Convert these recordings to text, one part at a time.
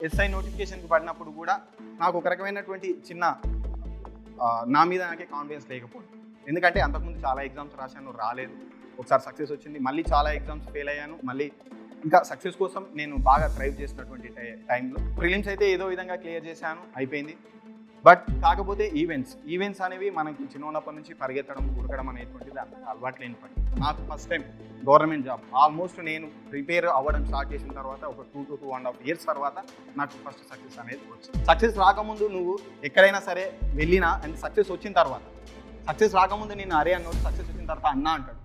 SI నోటిఫికేషన్కి పడినప్పుడు కూడా నాకు ఒక రకమైనటువంటి చిన్న నా మీద నాకే కాన్ఫిడెన్స్ లేకపోవడం. ఎందుకంటే అంతకుముందు చాలా ఎగ్జామ్స్ రాశాను, రాలేదు. ఒకసారి సక్సెస్ వచ్చింది, మళ్ళీ చాలా ఎగ్జామ్స్ ఫెయిల్ అయ్యాను. మళ్ళీ ఇంకా సక్సెస్ కోసం నేను బాగా ట్రైవ్ చేసినటువంటి టైంలో ప్రిలిమ్స్ అయితే ఏదో విధంగా క్లియర్ చేశాను, అయిపోయింది. బట్ కాకపోతే ఈవెంట్స్ అనేవి మనకి చిన్న ఉన్నప్పటి నుంచి పరిగెత్తడం, ఉరకడం అనేటువంటిది అంత అలవాటు లేని పని. నాకు first time government job almost నేను ప్రిపేర్ అవ్వడం స్టార్ట్ చేసిన తర్వాత ఒక 2 to 2.5 years తర్వాత నాకు ఫస్ట్ సక్సెస్ అనేది వచ్చింది. సక్సెస్ రాకముందు నువ్వు ఎక్కడైనా సరే వెళ్ళినా అండ్ సక్సెస్ వచ్చిన తర్వాత, సక్సెస్ రాకముందు నేను అరే అన్నోడు, సక్సెస్ వచ్చిన తర్వాత అన్నా అంటాడు.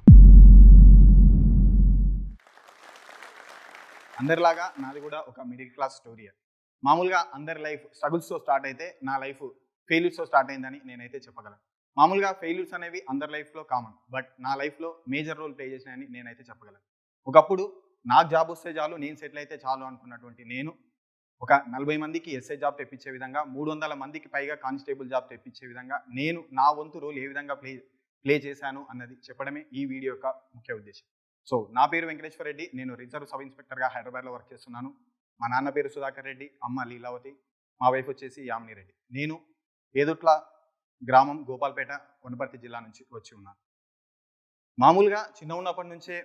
అందరిలాగా నాది కూడా ఒక మిడిల్ క్లాస్ స్టోరీ. మామూలుగా అందరి లైఫ్ స్ట్రగుల్స్తో స్టార్ట్ అయితే నా లైఫ్ ఫెయిల్యూర్స్తో స్టార్ట్ అయిందని నేనైతే చెప్పగలను. మామూలుగా ఫెయిల్యూర్స్ అనేవి అందరి లైఫ్లో కామన్, బట్ నా లైఫ్లో మేజర్ రోల్ ప్లే చేసినాయని నేనైతే చెప్పగలను. ఒకప్పుడు నాకు జాబ్ వస్తే చాలు, నేను సెటిల్ అయితే చాలు అనుకున్నటువంటి నేను ఒక 40 మందికి ఎస్ఐ జాబ్ తెప్పించే విధంగా, 300 మందికి పైగా కానిస్టేబుల్ జాబ్ తెప్పించే విధంగా నేను నా వంతు రోల్ ఏ విధంగా ప్లే చేశాను అన్నది చెప్పడమే ఈ వీడియో యొక్క ముఖ్య ఉద్దేశం. సో నా పేరు వెంకటేశ్వర రెడ్డి, నేను రిజర్వ్ సబ్ ఇన్స్పెక్టర్గా హైదరాబాద్లో వర్క్ చేస్తున్నాను. మా నాన్న పేరు సుధాకర్ రెడ్డి, అమ్మ లీలావతి, మా వైఫ్ వచ్చేసి యామిని రెడ్డి. నేను ఏదుట్ల గ్రామం, గోపాల్పేట, వనపర్తి జిల్లా నుంచి వచ్చి ఉన్నాను. మామూలుగా చిన్న ఉన్నప్పటి నుంచే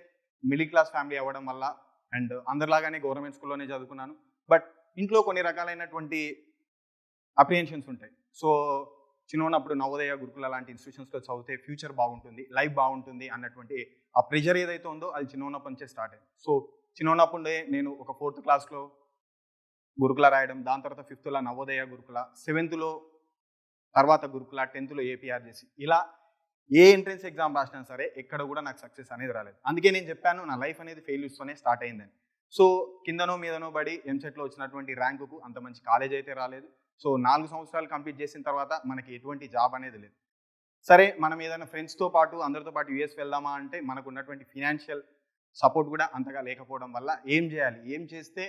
మిడిల్ క్లాస్ ఫ్యామిలీ అవ్వడం వల్ల అండ్ అందరిలాగానే గవర్నమెంట్ స్కూల్లోనే చదువుకున్నాను. బట్ ఇంట్లో కొన్ని రకాలైనటువంటి అప్రిహెన్షన్స్ ఉంటాయి. సో చిన్న ఉన్నప్పుడు నవోదయ, గురుకుల లాంటి ఇన్స్టిట్యూషన్స్లో చదివితే ఫ్యూచర్ బాగుంటుంది, లైఫ్ బాగుంటుంది అన్నటువంటి ఆ ప్రెషర్ ఏదైతే ఉందో అది చిన్న ఉన్నప్పటి నుంచే స్టార్ట్ అయింది. సో చిన్న ఉన్నప్పుడే నేను ఒక 4th క్లాస్లో గురుకుల రాయడం, దాని తర్వాత 5th నవోదయ గురుకుల, 7th తర్వాత గురుకుల, 10th ఏపీఆర్జేసి, ఇలా ఏ ఎంట్రన్స్ ఎగ్జామ్ రాసినా సరే ఎక్కడ కూడా నాకు సక్సెస్ అనేది రాలేదు. అందుకే నేను చెప్పాను నా లైఫ్ అనేది ఫెయిల్యూర్స్తోనే స్టార్ట్ అయిందని. సో కిందనో మీదనో పడి ఎంసెట్లో వచ్చినటువంటి ర్యాంకుకు అంత మంచి కాలేజ్ అయితే రాలేదు. సో 4 సంవత్సరాలు కంప్లీట్ చేసిన తర్వాత మనకి ఎటువంటి జాబ్ అనేది లేదు. సరే మనం ఏదైనా ఫ్రెండ్స్తో పాటు అందరితో పాటు యూఎస్ వెళ్దామా అంటే మనకు ఉన్నటువంటి ఫినాన్షియల్ సపోర్ట్ కూడా అంతగా లేకపోవడం వల్ల ఏం చేయాలి, ఏం చేస్తే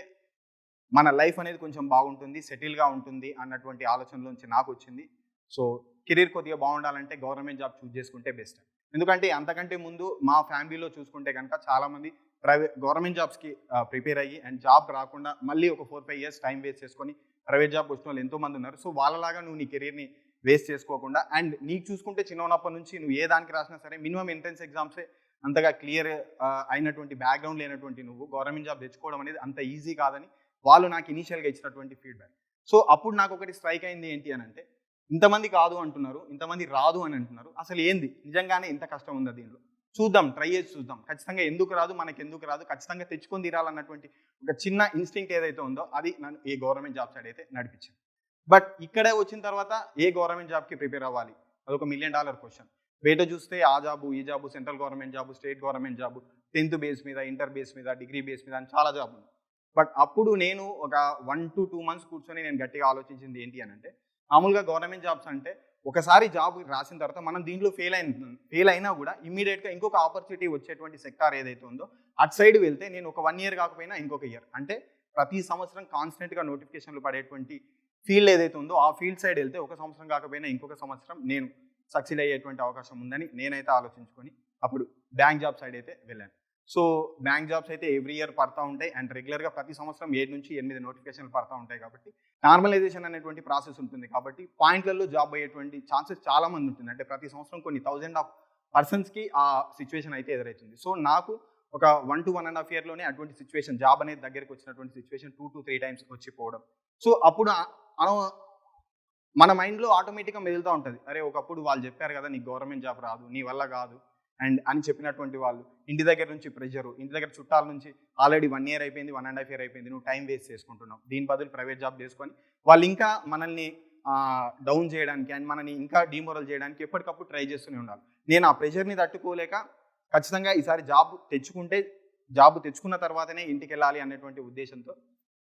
మన లైఫ్ అనేది కొంచెం బాగుంటుంది, సెటిల్గా ఉంటుంది అన్నటువంటి ఆలోచనలోంచి నాకు వచ్చింది. సో కెరీర్ కొద్దిగా బాగుండాలంటే గవర్నమెంట్ జాబ్ చూస్ చేసుకుంటే బెస్ట్. ఎందుకంటే అంతకంటే ముందు మా ఫ్యామిలీలో చూసుకుంటే కనుక చాలామంది గవర్నమెంట్ జాబ్స్కి ప్రిపేర్ అయ్యి అండ్ జాబ్ రాకుండా మళ్ళీ ఒక 4-5 years టైం వేస్ట్ చేసుకొని ప్రైవేట్ జాబ్ వచ్చిన వాళ్ళు ఎంతోమంది ఉన్నారు. సో వాళ్ళలాగా నువ్వు నీ కెరీర్ని వేస్ట్ చేసుకోకుండా అండ్ నీకు చూసుకుంటే చిన్న ఉన్నప్పటి నుంచి నువ్వు ఏ దానికి రాసినా సరే మినిమం ఎంట్రన్స్ ఎగ్జామ్సే అంతగా క్లియర్ అయినటువంటి బ్యాక్గ్రౌండ్ లేనటువంటి నువ్వు గవర్నమెంట్ జాబ్ తెచ్చుకోవడం అనేది అంత ఈజీ కాదని వాళ్ళు నాకు ఇనీషియల్గా ఇచ్చినటువంటి ఫీడ్బ్యాక్. సో అప్పుడు నాకు ఒకటి స్ట్రైక్ అయింది ఏంటి అని అంటే, ఇంతమంది కాదు అంటున్నారు, ఇంతమంది రాదు అని అంటున్నారు, అసలు ఏంది నిజంగానే ఇంత కష్టం ఉందా దీనిలో, చూద్దాం, ట్రై చేసి చూద్దాం, ఖచ్చితంగా ఎందుకు రాదు, మనకి ఎందుకు రాదు, ఖచ్చితంగా తెచ్చుకొని తీరాలన్నటువంటి ఒక చిన్న ఇన్స్టింక్ట్ ఏదైతే ఉందో అది నన్ను ఏ గవర్నమెంట్ జాబ్ సైడ్ అయితే నడిపించింది. బట్ ఇక్కడే వచ్చిన తర్వాత ఏ గవర్నమెంట్ జాబ్కి ప్రిపేర్ అవ్వాలి, అదొక $1 million క్వశ్చన్. బయట చూస్తే ఆ జాబు, ఈ job, central government job, state government job, 10th base మీద, ఇంటర్ బేస్ మీద, డిగ్రీ బేస్ మీద అని చాలా జాబ్ ఉంది. బట్ అప్పుడు నేను ఒక 1 to 2 months కూర్చొని నేను గట్టిగా ఆలోచించింది ఏంటి అని అంటే, మామూలుగా గవర్నమెంట్ జాబ్స్ అంటే ఒకసారి జాబ్ రాసిన తర్వాత మనం దీంట్లో ఫెయిల్ అయినా కూడా ఇమ్మీడియట్గా ఇంకొక ఆపర్చునిటీ వచ్చేటువంటి సెక్టార్ ఏదైతే ఉందో అటు సైడ్ వెళ్తే నేను ఒక 1 year కాకపోయినా ఇంకొక ఇయర్, అంటే ప్రతి సంవత్సరం కాన్స్టెంట్గా నోటిఫికేషన్లు పడేటువంటి ఫీల్డ్ ఏదైతే ఉందో ఆ ఫీల్డ్ సైడ్ వెళ్తే ఒక సంవత్సరం కాకపోయినా ఇంకొక సంవత్సరం నేను సక్సీడ్ అయ్యేటువంటి అవకాశం ఉందని నేనైతే ఆలోచించుకొని అప్పుడు బ్యాంక్ జాబ్ సైడ్ అయితే వెళ్ళాను. సో బ్యాంక్ జాబ్స్ అయితే ఎవ్రీ ఇయర్ పడతా ఉంటాయి అండ్ రెగ్యులర్గా ప్రతి సంవత్సరం 7 నుంచి 8 నోటిఫికేషన్లు పడతా ఉంటాయి కాబట్టి నార్మలైజేషన్ అనేటువంటి ప్రాసెస్ ఉంటుంది కాబట్టి పాయింట్లలో జాబ్ అయ్యేటువంటి ఛాన్సెస్ చాలా మంది ఉంటుంది. అంటే ప్రతి సంవత్సరం కొన్ని thousands of personsకి ఆ సిచ్యువేషన్ అయితే ఎదురవుతుంది. సో నాకు ఒక 1 to 1.5 yearలోనే అటువంటి సిచ్యువేషన్, జాబ్ అనేది దగ్గరికి వచ్చినటువంటి సిచ్యువేషన్ 2 to 3 times వచ్చిపోవడం. సో అప్పుడు మన మైండ్లో ఆటోమేటిక్గా మెదులుతూ ఉంటుంది, అరే ఒకప్పుడు వాళ్ళు చెప్పారు కదా నీకు గవర్నమెంట్ జాబ్ రాదు, నీ వల్ల కాదు అండ్ అని చెప్పినటువంటి వాళ్ళు, ఇంటి దగ్గర నుంచి ప్రెషరు, ఇంటి దగ్గర చుట్టాల నుంచి ఆల్రెడీ 1 year అయిపోయింది, 1.5 year అయిపోయింది, నువ్వు టైం వేస్ట్ చేసుకుంటున్నావు, దీని బదులు ప్రైవేట్ జాబ్ చేసుకొని వాళ్ళు ఇంకా మనల్ని డౌన్ చేయడానికి అండ్ మనని ఇంకా డిమోరల్ చేయడానికి ఎప్పటికప్పుడు ట్రై చేస్తూనే ఉండాలి. నేను ఆ ప్రెషర్ని తట్టుకోలేక ఖచ్చితంగా ఈసారి జాబ్ తెచ్చుకున్న తర్వాతనే ఇంటికి వెళ్ళాలి అనేటువంటి ఉద్దేశంతో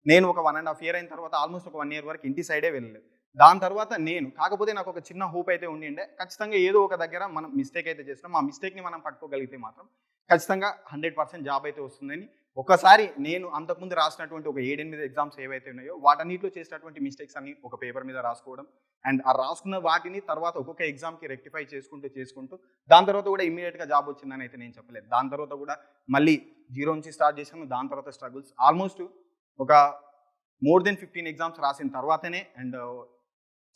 నేను ఒక 1.5 year అయిన తర్వాత ఆల్మోస్ట్ ఒక 1 year వరకు ఇంటి సైడే వెళ్ళలేదు. దాని తర్వాత కాకపోతే నాకు ఒక చిన్న హోప్ అయితే ఉండిండే, ఖచ్చితంగా ఏదో ఒక దగ్గర మనం మిస్టేక్ అయితే చేసినాం, ఆ మిస్టేక్ని మనం పట్టుకోగలిగితే మాత్రం ఖచ్చితంగా 100% జాబ్ అయితే వస్తుందని ఒకసారి నేను అంతకుముందు రాసినటువంటి ఒక 7-8 ఎగ్జామ్స్ ఏవైతే ఉన్నాయో వాటన్నిటిలో చేసినటువంటి మిస్టేక్స్ అన్ని ఒక పేపర్ మీద రాసుకోవడం అండ్ ఆ రాసుకున్న వాటిని తర్వాత ఒక్కొక్క ఎగ్జామ్కి రెక్టిఫై చేసుకుంటూ దాని తర్వాత కూడా ఇమ్మీడియట్గా జాబ్ వచ్చిందని అయితే నేను చెప్పలేదు. దాని తర్వాత కూడా మళ్ళీ 0 నుంచి స్టార్ట్ చేశాను. దాని తర్వాత స్ట్రగుల్స్ ఆల్మోస్ట్ ఒక మోర్ దెన్ 15 ఎగ్జామ్స్ రాసిన తర్వాతనే అండ్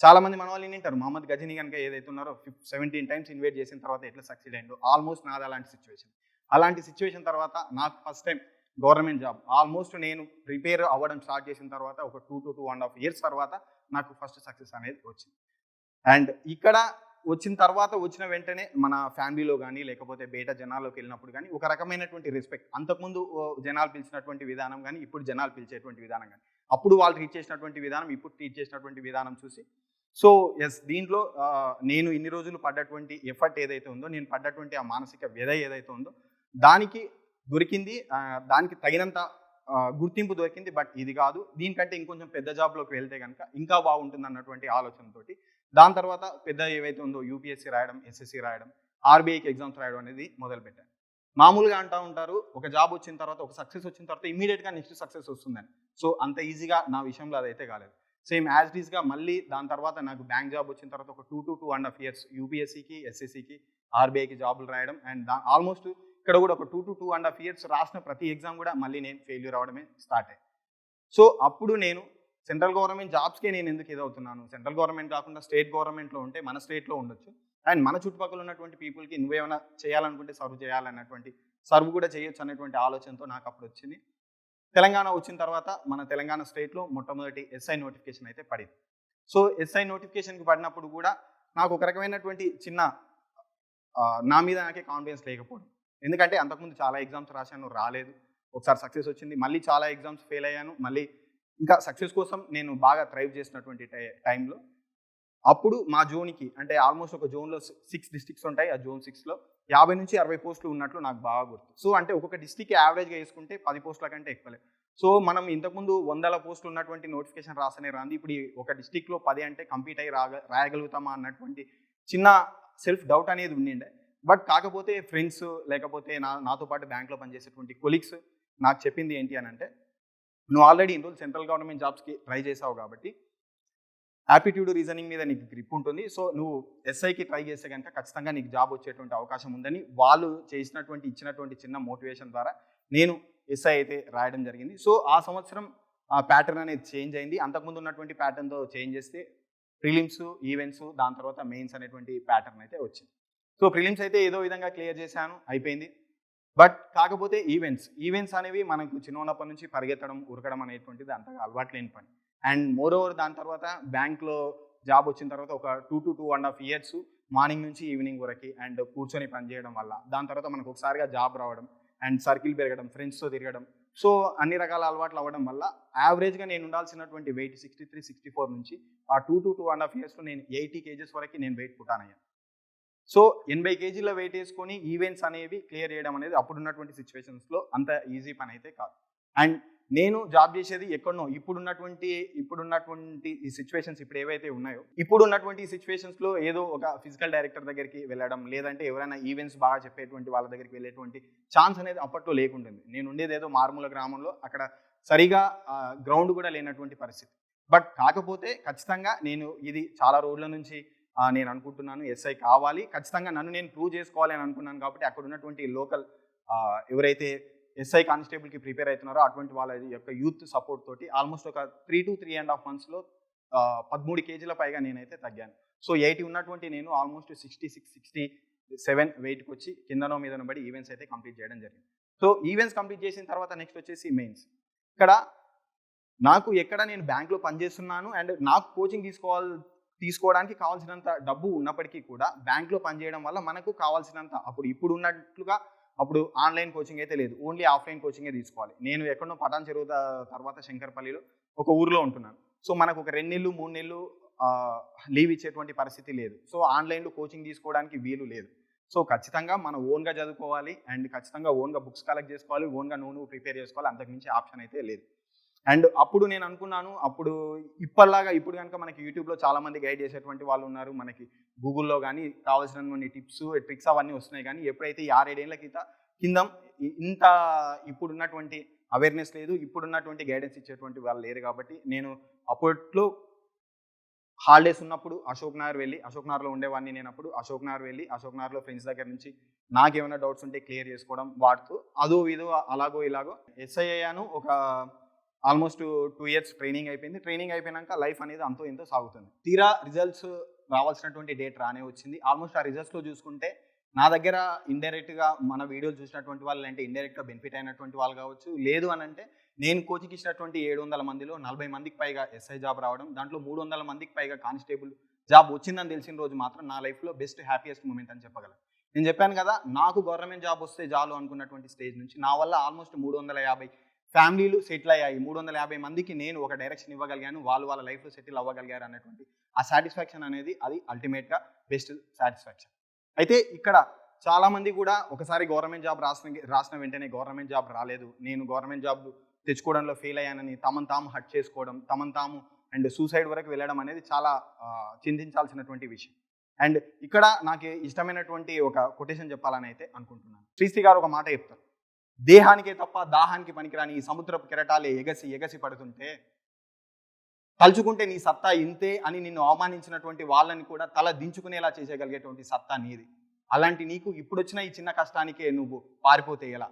చాలా మంది మన వాళ్ళు వింటారు మహమ్మద్ గజనీ కనుక ఏదైతే ఉన్నారో 17 టైమ్స్ ఇన్వైట్ చేసిన తర్వాత ఎట్లా సక్సీడ్ అయ్యిందో ఆల్మోస్ట్ నాది అలాంటి సిచ్యువేషన్ తర్వాత నాకు first time government job almost నేను ప్రిపేర్ అవ్వడం స్టార్ట్ చేసిన తర్వాత ఒక 2 to 2.5 years తర్వాత నాకు ఫస్ట్ సక్సెస్ అనేది వచ్చింది. అండ్ ఇక్కడ వచ్చిన తర్వాత వచ్చిన వెంటనే మన ఫ్యామిలీలో కానీ లేకపోతే బయట జనాల్లోకి వెళ్ళినప్పుడు కానీ ఒక రకమైనటువంటి రెస్పెక్ట్, అంతకుముందు జనాలు పిలిచినటువంటి విధానం కానీ ఇప్పుడు జనాలు పిలిచేటువంటి విధానం కానీ, అప్పుడు వాళ్ళు ట్రీట్ చేసినటువంటి విధానం ఇప్పుడు ట్రీట్ చేసినటువంటి విధానం చూసి సో ఎస్ దీంట్లో నేను ఇన్ని రోజులు పడ్డటువంటి ఎఫర్ట్ ఏదైతే ఉందో, నేను పడ్డటువంటి ఆ మానసిక వ్యధ ఏదైతే ఉందో దానికి దొరికింది, దానికి తగినంత గుర్తింపు దొరికింది. బట్ ఇది కాదు, దీనికంటే ఇంకొంచెం పెద్ద జాబ్లోకి వెళ్తే కనుక ఇంకా బాగుంటుంది అన్నటువంటి ఆలోచనతోటి దాని తర్వాత పెద్ద ఏవైతే ఉందో యూపీఎస్సీ రాయడం, ఎస్ఎస్సీ రాయడం, ఆర్బీఐకి ఎగ్జామ్స్ రాయడం అనేది మొదలుపెట్టాను. మామూలుగా అంటూ ఉంటారు ఒక జాబ్ వచ్చిన తర్వాత, ఒక సక్సెస్ వచ్చిన తర్వాత ఇమీడియట్గా నెక్స్ట్ సక్సెస్ వస్తుందని. సో అంత ఈజీగా నా విషయంలో అదైతే కాలేదు. సేమ్ యాజ్ ఇట్ ఈస్గా మళ్ళీ దాని తర్వాత నాకు బ్యాంక్ జాబ్ వచ్చిన తర్వాత ఒక 2 to 2.5 years యూపీఎస్సీకి, ఎస్ఎస్సీకి, ఆర్బీఐకి జాబులు రాయడం అండ్ ఆల్మోస్ట్ ఇక్కడ కూడా ఒక 2 to 2.5 years రాసిన ప్రతి ఎగ్జామ్ కూడా మళ్ళీ నేను ఫెయిల్యూర్ అవడమే స్టార్ట్ అయ్యాయి. సో అప్పుడు నేను సెంట్రల్ గవర్నమెంట్ జాబ్స్కే నేను ఎందుకు ఎదవుతున్నాను, సెంట్రల్ గవర్నమెంట్ కాకుండా స్టేట్ గవర్నమెంట్లో ఉంటే మన స్టేట్లో ఉండొచ్చు అండ్ మన చుట్టుపక్కల ఉన్నటువంటి పీపుల్కి నువ్వేమైనా చేయాలనుకుంటే సర్వ్ చేయాలన్నటువంటి సర్వ్ కూడా చేయొచ్చు అనేటువంటి ఆలోచనతో నాకు అప్పుడు వచ్చింది. తెలంగాణ వచ్చిన తర్వాత మన తెలంగాణ స్టేట్లో మొట్టమొదటి ఎస్ఐ నోటిఫికేషన్ అయితే పడింది. సో ఎస్ఐ నోటిఫికేషన్కి పడినప్పుడు కూడా నాకు ఒక రకమైనటువంటి చిన్న నా మీద నాకే కాన్ఫిడెన్స్ లేకపోవడం, ఎందుకంటే అంతకుముందు చాలా ఎగ్జామ్స్ రాశాను, రాలేదు, ఒకసారి సక్సెస్ వచ్చింది, మళ్ళీ చాలా ఎగ్జామ్స్ ఫెయిల్ అయ్యాను, మళ్ళీ ఇంకా సక్సెస్ కోసం నేను బాగా ట్రైవ్ చేసినటువంటి టైంలో అప్పుడు మా జోన్కి అంటే ఆల్మోస్ట్ ఒక జోన్లో 6 districts ఉంటాయి. ఆ జోన్ 6లో 50 నుంచి 60 పోస్టులు ఉన్నట్లు నాకు బాగా గుర్తు. సో అంటే ఒక్కొక్క డిస్ట్రిక్ట్కి యావరేజ్గా వేసుకుంటే 10 పోస్టుల కంటే ఎక్కువలేదు. సో మనం ఇంతకుముందు 100 పోస్టులు ఉన్నటువంటి నోటిఫికేషన్ రాసనే రాంది, ఇప్పుడు ఒక డిస్ట్రిక్ట్లో 10 అంటే కంప్లీట్ అయ్యి రాయగలుగుతామా అన్నటువంటి చిన్న సెల్ఫ్ డౌట్ అనేది ఉండిండే. బట్ కాకపోతే ఫ్రెండ్స్ లేకపోతే నాతో పాటు బ్యాంక్లో పనిచేసేటువంటి కొలీగ్స్ నాకు చెప్పింది ఏంటి అని అంటే, నువ్వు ఆల్రెడీ ఇన్ని రోజులు సెంట్రల్ గవర్నమెంట్ జాబ్స్కి ట్రై చేసావు కాబట్టి యాప్టిట్యూడ్ రీజనింగ్ మీద నీకు గ్రిప్ ఉంటుంది, సో నువ్వు ఎస్ఐకి ట్రై చేస్తే కనుక ఖచ్చితంగా నీకు జాబ్ వచ్చేటువంటి అవకాశం ఉందని వాళ్ళు ఇచ్చినటువంటి చిన్న మోటివేషన్ ద్వారా నేను ఎస్ఐ అయితే రాయడం జరిగింది. సో ఆ సంవత్సరం ఆ ప్యాటర్న్ అనేది చేంజ్ అయింది. అంతకుముందు ఉన్నటువంటి ప్యాటర్న్తో చేంజ్ చేస్తే ప్రిలిమ్స్, ఈవెంట్స్, దాని తర్వాత మెయిన్స్ అనేటువంటి ప్యాటర్న్ అయితే వచ్చింది. సో ప్రిలిమ్స్ అయితే ఏదో విధంగా క్లియర్ చేశాను, అయిపోయింది. బట్ కాకపోతే ఈవెంట్స్ అనేవి మనకు చిన్నప్పటి నుంచి పరిగెత్తడం, ఉరకడం అనేటువంటిది అంతగా అలవాటు లేని పని. అండ్ మోర్ ఓవర్ దాని తర్వాత బ్యాంక్లో జాబ్ వచ్చిన తర్వాత ఒక 2 to 2.5 years మార్నింగ్ నుంచి ఈవినింగ్ వరకు అండ్ కూర్చొని పనిచేయడం వల్ల దాని తర్వాత మనకు ఒకసారిగా జాబ్ రావడం అండ్ సర్కిల్ పెరగడం, ఫ్రెండ్స్తో తిరగడం, సో అన్ని రకాల అలవాట్లు అవ్వడం వల్ల యావరేజ్గా నేను ఉండాల్సినటువంటి వెయిట్ 63, 64 నుంచి ఆ 2 to 2.5 yearsలో నేను 80 kgs వరకు నేను వెయిట్ పుట్టానయ్యాను. సో 80 kgల వెయిట్ వేసుకొని ఈవెంట్స్ అనేవి క్లియర్ చేయడం అనేది అప్పుడున్నటువంటి సిచ్యువేషన్స్లో అంత ఈజీ పని అయితే కాదు. అండ్ నేను జాబ్ చేసేది ఎక్కడనో ఇప్పుడున్నటువంటి ఈ సిచ్యువేషన్స్ ఇప్పుడు ఏవైతే ఉన్నాయో ఇప్పుడున్నటువంటి ఈ సిచ్యువేషన్స్లో ఏదో ఒక ఫిజికల్ డైరెక్టర్ దగ్గరికి వెళ్ళడం, లేదంటే ఎవరైనా ఈవెంట్స్ బాగా చెప్పేటువంటి వాళ్ళ దగ్గరికి వెళ్ళేటువంటి ఛాన్స్ అనేది అప్పట్లో లేకుంటుంది. నేను ఉండేది ఏదో మారుమూల గ్రామంలో, అక్కడ సరిగా గ్రౌండ్ కూడా లేనటువంటి పరిస్థితి. బట్ కాకపోతే ఖచ్చితంగా నేను ఇది చాలా రోజుల నుంచి నేను అనుకుంటున్నాను, ఎస్ఐ కావాలి, ఖచ్చితంగా నన్ను నేను ప్రూవ్ చేసుకోవాలి అని అనుకున్నాను. కాబట్టి అక్కడ ఉన్నటువంటి లోకల్ ఎవరైతే ఎస్ఐ కానిస్టేబుల్కి ప్రిపేర్ అవుతున్నారో అటువంటి వాళ్ళ యొక్క యూత్ సపోర్ట్ తోటి ఆల్మోస్ట్ ఒక 3 to 3.5 monthsలో 13 kgల పైగా నేనైతే తగ్గాను. సో 80 ఉన్నటువంటి నేను ఆల్మోస్ట్ 66, 67 వెయిట్కి వచ్చి కిందనో మీదనో పడి ఈవెంట్స్ అయితే కంప్లీట్ చేయడం జరిగింది. సో ఈవెంట్స్ కంప్లీట్ చేసిన తర్వాత నెక్స్ట్ వచ్చేసి మెయిన్స్. ఇక్కడ నాకు ఎక్కడ నేను బ్యాంక్లో పనిచేస్తున్నాను అండ్ నాకు కోచింగ్ తీసుకోవడానికి కావాల్సినంత డబ్బు ఉన్నప్పటికీ కూడా బ్యాంక్లో పనిచేయడం వల్ల మనకు కావాల్సినంత ఇప్పుడు ఉన్నట్లుగా అప్పుడు ఆన్లైన్ కోచింగ్ అయితే లేదు, ఓన్లీ ఆఫ్లైన్ కోచింగే తీసుకోవాలి. నేను ఎక్కడో పటాన్ చెరువు తర్వాత శంకర్పల్లిలో ఒక ఊరిలో ఉంటున్నాను. సో మనకు ఒక 2 నెలలు 3 నెలలు లీవ్ ఇచ్చేటువంటి పరిస్థితి లేదు. సో ఆన్లైన్లో కోచింగ్ తీసుకోవడానికి వీలు లేదు. సో ఖచ్చితంగా మనం ఓన్గా చదువుకోవాలి అండ్ ఖచ్చితంగా ఓన్గా బుక్స్ కలెక్ట్ చేసుకోవాలి, ఓన్గా నువ్వు ప్రిపేర్ చేసుకోవాలి, అంతకుమించి ఆప్షన్ అయితే లేదు. అండ్ అప్పుడు నేను అనుకున్నాను, ఇప్పుడు కనుక మనకి యూట్యూబ్లో చాలామంది గైడ్ చేసేటువంటి వాళ్ళు ఉన్నారు, మనకి గూగుల్లో కానీ కావాల్సినటువంటి టిప్స్ ట్రిక్స్ అవన్నీ వస్తున్నాయి. కానీ ఎప్పుడైతే 6-7 ఏళ్ల కింద ఇంత ఇప్పుడున్నటువంటి అవేర్నెస్ లేదు, ఇప్పుడున్నటువంటి గైడెన్స్ ఇచ్చేటువంటి వాళ్ళు లేరు. కాబట్టి నేను అప్పట్లో హాలిడేస్ ఉన్నప్పుడు అశోక్ నగర్లో ఉండేవాడిని. నేను అప్పుడు అశోక్ నగర్లో ఫ్రెండ్స్ దగ్గర నుంచి నాకేమైనా డౌట్స్ ఉంటే క్లియర్ చేసుకోవడం, వాటితో అదో ఇదో అలాగో ఇలాగో ఎస్ఐ అయ్యాను. ఒక ఆల్మోస్ట్ 2 ఇయర్స్ ట్రైనింగ్ అయిపోయింది. ట్రైనింగ్ అయిపోయినాక లైఫ్ అనేది అంతో ఎంతో సాగుతుంది. తీరా రిజల్ట్స్ రావాల్సినటువంటి డేట్ రానే వచ్చింది. ఆల్మోస్ట్ ఆ రిజల్ట్స్లో చూసుకుంటే నా దగ్గర ఇండైరెక్ట్గా మన వీడియోలు చూసినటువంటి వాళ్ళు, అంటే ఇండైరెక్ట్గా బెనిఫిట్ అయినటువంటి వాళ్ళు కావచ్చు, లేదు అని అంటే నేను కోచింగ్ ఇచ్చినటువంటి 700 మందిలో 40 మందికి పైగా ఎస్ఐ జాబ్ రావడం, దాంట్లో 300 మందికి పైగా కానిస్టేబుల్ జాబ్ వచ్చిందని తెలిసిన రోజు మాత్రం నా లైఫ్లో బెస్ట్ హ్యాపీయెస్ట్ మూమెంట్ అని చెప్పగలను. నేను చెప్పాను కదా, నాకు గవర్నమెంట్ జాబ్ వస్తే చాలు అనుకున్నటువంటి స్టేజ్ నుంచి నా వల్ల ఆల్మోస్ట్ 350 ఫ్యామిలీలు సెటిల్ అయ్యాయి. 350 మందికి నేను ఒక డైరెక్షన్ ఇవ్వగలిగాను, వాళ్ళు వాళ్ళ లైఫ్లో సెటిల్ అవ్వగలిగారు అన్నటువంటి ఆ సాటిస్ఫాక్షన్ అనేది అది అల్టిమేట్గా బెస్ట్ సాటిస్ఫాక్షన్. అయితే ఇక్కడ చాలామంది కూడా ఒకసారి గవర్నమెంట్ జాబ్ రాసిన వెంటనే గవర్నమెంట్ జాబ్ రాలేదు, నేను గవర్నమెంట్ జాబ్ తెచ్చుకోవడంలో ఫెయిల్ అయ్యానని తమను తాము హర్ట్ చేసుకోవడం, తమను తాము అండ్ సూసైడ్ వరకు వెళ్ళడం అనేది చాలా చింతించాల్సినటువంటి విషయం. అండ్ ఇక్కడ నాకు ఇష్టమైనటువంటి ఒక కొటేషన్ చెప్పాలని అయితే అనుకుంటున్నాను. శ్రీశ్రీ గారు ఒక మాట చెప్తారు, దేహానికే తప్ప దాహానికి పనికిరాని ఈ సముద్రపు కెరటాలే ఎగసి ఎగసి పడుతుంటే తలుచుకుంటే నీ సత్తా ఇంతే అని నిన్ను అవమానించినటువంటి వాళ్ళని కూడా తల దించుకునేలా చేసేయగలిగేటువంటి సత్తా నీది. అలాంటి నీకు ఇప్పుడు వచ్చిన ఈ చిన్న కష్టానికే నువ్వు పారిపోతే ఎలా?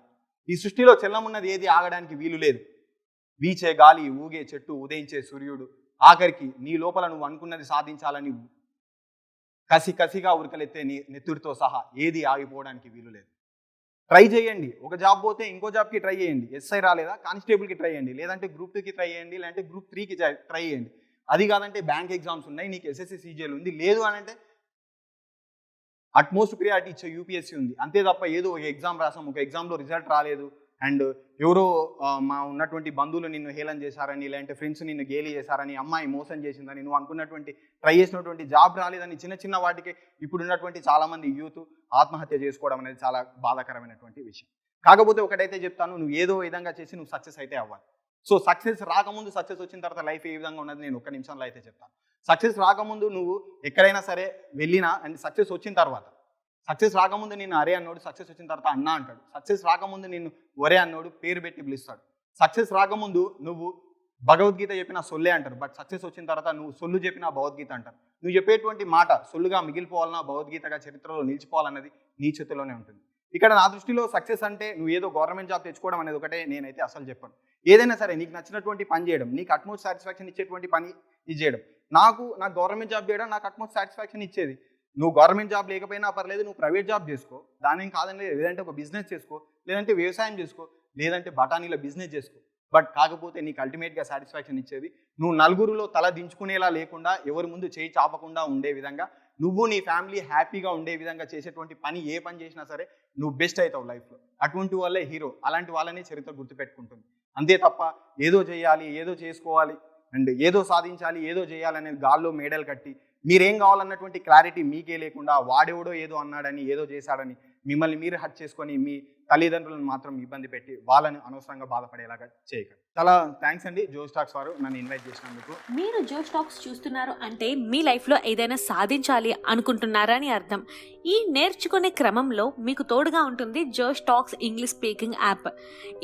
ఈ సృష్టిలో చెల్లమున్నది ఏది ఆగడానికి వీలు లేదు. వీచే గాలి, ఊగే చెట్టు, ఉదయించే సూర్యుడు, ఆఖరికి నీ లోపల నువ్వు అనుకున్నది సాధించాలని కసిగా ఉరకలెత్తే నీ నెత్తుడితో సహా ఏది ఆగిపోవడానికి వీలు లేదు. ట్రై చేయండి. ఒక జాబ్ పోతే ఇంకో జాబ్కి ట్రై చేయండి. ఎస్ఐ రాలేదా, కానిస్టేబుల్కి ట్రై చేయండి, లేదంటే గ్రూప్ 2కి ట్రై చేయండి, లేదంటే గ్రూప్ 3కి ట్రై చేయండి. అది కాదంటే బ్యాంక్ ఎగ్జామ్స్ ఉన్నాయి, నీకు ఎస్ఎస్సి సీజీఎల్ ఉంది, లేదు అని అంటే అట్మోస్ట్ ప్రియారిటీ ఇచ్చే యూపీఎస్సీ ఉంది. అంతే తప్ప ఏదో ఒక ఎగ్జామ్ రాసాం, ఒక ఎగ్జామ్లో రిజల్ట్ రాలేదు అండ్ ఎవరో మా ఉన్నటువంటి బంధువులు నిన్ను హేళన చేశారని, లేదంటే ఫ్రెండ్స్ నిన్ను గేలి చేశారని, అమ్మాయి మోసం చేసిందని, నువ్వు అనుకున్నటువంటి ట్రై చేసినటువంటి జాబ్ రాలేదని చిన్న వాటికి ఇప్పుడున్నటువంటి చాలామంది యూత్ ఆత్మహత్య చేసుకోవడం అనేది చాలా బాధాకరమైనటువంటి విషయం. కాకపోతే ఒకటైతే చెప్తాను, నువ్వు ఏదో విధంగా చేసి నువ్వు సక్సెస్ అయితే అవ్వాలి. సో సక్సెస్ రాకముందు, సక్సెస్ వచ్చిన తర్వాత లైఫ్ ఏ విధంగా ఉన్నది నేను ఒక్క నిమిషంలో అయితే చెప్తాను. సక్సెస్ రాకముందు నువ్వు ఎక్కడైనా సరే వెళ్ళినా అండ్ సక్సెస్ వచ్చిన తర్వాత, సక్సెస్ రాకముందు నిన్ను అరే అన్నోడు సక్సెస్ వచ్చిన తర్వాత అన్న అంటాడు. సక్సెస్ రాకముందు నిన్ను ఒరే అన్నోడు పేరు పెట్టి పిలుస్తాడు. సక్సెస్ రాకముందు నువ్వు భగవద్గీత చెప్పిన సొల్లే అంటారు, బట్ సక్సెస్ వచ్చిన తర్వాత నువ్వు సొల్లు చెప్పిన భగవద్గీత అంటారు. నువ్వు చెప్పేటువంటి మాట సొల్లుగా మిగిలిపోవాలన్నా భగవద్గీతగా చరిత్రలో నిలిచిపోవాలన్నది నీ చేతిలోనే ఉంటుంది. ఇక్కడ నా దృష్టిలో సక్సెస్ అంటే నువ్వు ఏదో గవర్నమెంట్ జాబ్ తెచ్చుకోవడం అనేది ఒకటే నేనైతే అసలు చెప్పను. ఏదైనా సరే నీకు నచ్చినటువంటి పని చేయడం, నీకు అట్మోస్ట్ సాటిస్ఫాక్షన్ ఇచ్చేటువంటి పని ఇది చేయడం. నాకు గవర్నమెంట్ జాబ్ చేయడం నాకు అట్మోస్ట్ సాటిస్ఫాక్షన్ ఇచ్చేది. నువ్వు గవర్నమెంట్ జాబ్ లేకపోయినా పర్లేదు, నువ్వు ప్రైవేట్ జాబ్ చేసుకో, దానేం కాదని లేదు, లేదంటే ఒక బిజినెస్ చేసుకో, లేదంటే వ్యవసాయం చేసుకో, లేదంటే బఠానీల బిజినెస్ చేసుకో. బట్ కాకపోతే నీకు అల్టిమేట్గా సాటిస్ఫాక్షన్ ఇచ్చేది నువ్వు నలుగురిలో తల దించుకునేలా లేకుండా, ఎవరి ముందు చేయి చాపకుండా ఉండే విధంగా, నువ్వు నీ ఫ్యామిలీ హ్యాపీగా ఉండే విధంగా చేసేటువంటి పని, ఏ పని చేసినా సరే నువ్వు బెస్ట్ అవుతావు లైఫ్లో. అటువంటి వాళ్ళే హీరో. అలాంటి వాళ్ళని చరిత్ర గుర్తుపెట్టుకుంటుంది. అంతే తప్ప ఏదో చేయాలి, ఏదో చేసుకోవాలి అండ్ ఏదో సాధించాలి, ఏదో చేయాలనేది గాల్లో మేడలు కట్టి మీరేం కావాలన్నటువంటి క్లారిటీ మీకే లేకుండా వాడెవడో ఏదో అన్నాడని, ఏదో చేశాడని మిమ్మల్ని మీరు హర్ట్ చేసుకొని మీ తల్లిదండ్రులను మాత్రం ఇబ్బంది పెట్టి వాళ్ళని అనవసరంగా బాధపడేలాగా చేయకండి. చాలా థ్యాంక్స్ అండి జోష్ టాక్స్ వారు నన్ను ఇన్వైట్ చేసినందుకు. మీరు జోష్ టాక్స్ చూస్తున్నారు అంటే మీ లైఫ్లో ఏదైనా సాధించాలి అనుకుంటున్నారని అర్థం. ఈ నేర్చుకునే క్రమంలో మీకు తోడుగా ఉంటుంది జోష్ టాక్స్ ఇంగ్లీష్ స్పీకింగ్ యాప్.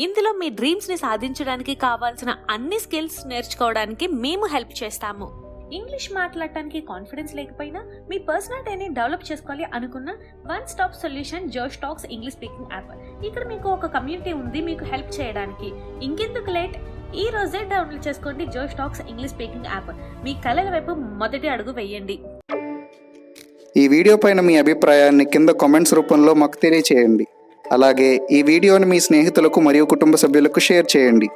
ఇందులో మీ డ్రీమ్స్ని సాధించడానికి కావాల్సిన అన్ని స్కిల్స్ నేర్చుకోవడానికి మేము హెల్ప్ చేస్తాము. ఇంగ్లీష్ మాట్లాడటానికి కాన్ఫిడెన్స్ లేకపోయినా మీ పర్సనాలిటీని డెవలప్ చేసుకోవాలి అనుకున్న వన్ స్టాప్ సొల్యూషన్ జోష్ టాక్స్ ఇంగ్లీష్ స్పీకింగ్ యాప్. ఇక్కడ మీకు ఒక కమ్యూనిటీ ఉంది మీకు హెల్ప్ చేయడానికి. ఇంకెందుకు లేట్, ఈ రోజే డౌన్లోడ్ చేసుకోండి జోష్ టాక్స్ ఇంగ్లీష్ స్పీకింగ్ యాప్. మీ కళల వైపు మొదటి అడుగు వేయండి. ఈ వీడియో పైన మీ అభిప్రాయాన్ని కింద కామెంట్స్ రూపంలో మాకు తెలియచేయండి. అలాగే ఈ వీడియోని మీ స్నేహితులకు మరియు కుటుంబ సభ్యులకు షేర్ చేయండి.